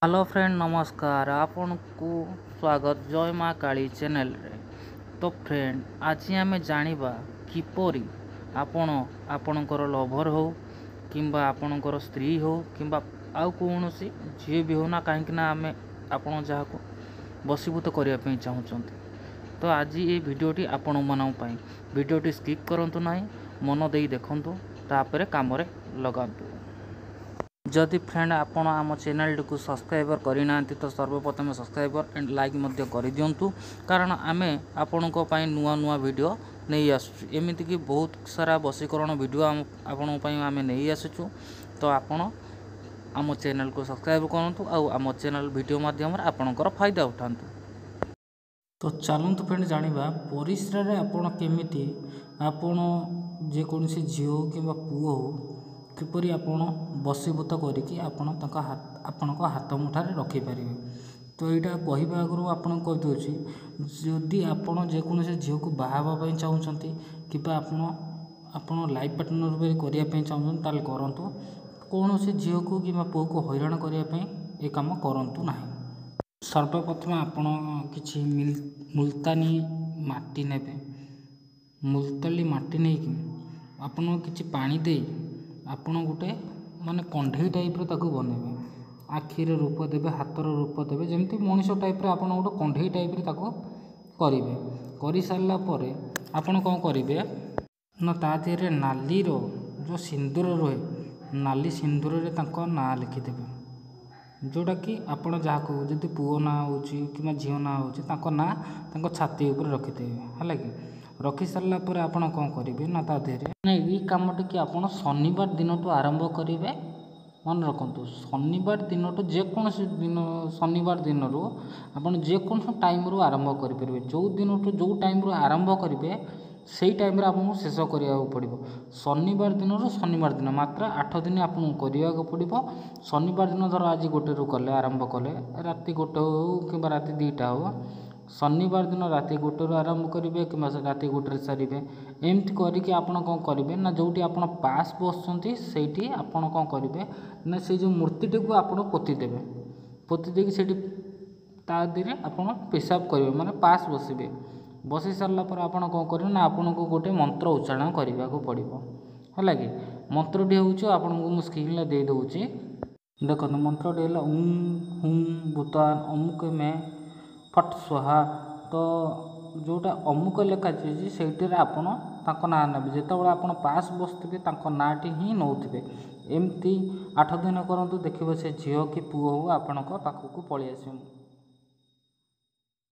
Hello friend नमस्कार आपन को स्वागत जय माँ काली चैनल रे। तो फ्रेंड आज आम जानिबा किपरि आपण आपणकर लभर हो किंबा आपणकर स्त्री हो किंबा आउ कौनसी झील भी हो ना कहीं आम आपण जहाँ बसीभूत करने चाहते तो आज ये भिडटी आपण मान भिडटी स्किप करूँ ना मन दे देखु तापर कम लगातु। जदि फ्रेंड आपण आम चैनल टी सब्सक्राइबर करना तो सर्वप्रथम सब्सक्राइबर एंड लाइक कर दिंतु कारण आम आपण नुआ नुआ वीडियो नहीं आमती कि बहुत सारा वशीकरण वीडियो आपण आम नहीं आसुचु। तो आपण आम चैनल को सब्सक्राइब करूँ आम चैनल वीडियो माध्यम आपणकर फायदा उठातु। तो चलतु फ्रेंड जाना परिश्रा आपण केमी आपण जेकोसी झील कि पुओ हो किपरि आपण बसीभूत करिकी आपण हाथ मुठारे रखिपारे। तो यहाँ कहवा आगु आपन कहीदे जदि आपण जेकोसी झील को बाहापी चाहते कि आपण लाइफ पार्टनर करने चाहते ताल करूँ कौन से झील को कि पुओ को हैरान करने ये कम करूँ ना। सर्वप्रथम आपण कि मुल्तानी माटी ने मुल्तानी माटी नहीं कि आपण कि पानी दे आपण गोटे माने कंढे टाइप बनइबे आखिर रूप देवे हाथर रूप देवे जमती मनीष टाइप आप गोटे कंढे टाइप करेंगे कर सारापर आपड़ कौन करेंगे ना ता देहरे नाली जो सिंदूर रहे नाली सिंदूर ना लिखिदेवे जोटा कि आपण जहाँ कह जब पुओ ना हो कि झील ना हो ना छाती उपर रखिदेवे है कि रखी सारापर आप कौन करेंगे ना ता देहरे ये कमटी कि आप शनिवार दिन तो आरंभ करेंगे मन रखु शनिवार दिन तो जेकोसी दिन शनिवार दिन रू आप जेकोसी टाइम रू आरंभ करेंगे जो दिन तो जो टाइम रू आरंभ करेंगे से टाइम आपको शेष करा पड़ो शनिवार दिन शनिवार दिन मात्र 8 दिन आपको करने को पड़ो। शनिवार दिन धर आज गोटे रू कले आरंभ कले राति गोटे हो कि राति 2टा हो शनिवार दिन राति गोटे रू आरंभ करेंगे कि राति गोटे सारे एमती करके आप कौन करेंगे ना जो पास बसुँच से आपड़ कौन करेंगे ना से जो मूर्तिटी को आप पोतीदेवे पोती देकी से देहरे आप पेशाब करेंगे माने पास बसबे बसी सारापर आप कौन करेंगे ना आपन को गोटे मंत्र उच्चारण करने को पड़ो है कि मंत्रटी हूँ आपको स्क्रीन दे दूँगी देखो मंत्रटी है ऊं हुं भूतान अमुक में फट स्वाहा। तो जोटा अमुक लेखा से आपड़ ना ने जिते आप पास बसुवे नाटी ही नौथे एमती 8 दिन करूँ देखिए से झील कि पुओ हो आपण पाखक पलि आस।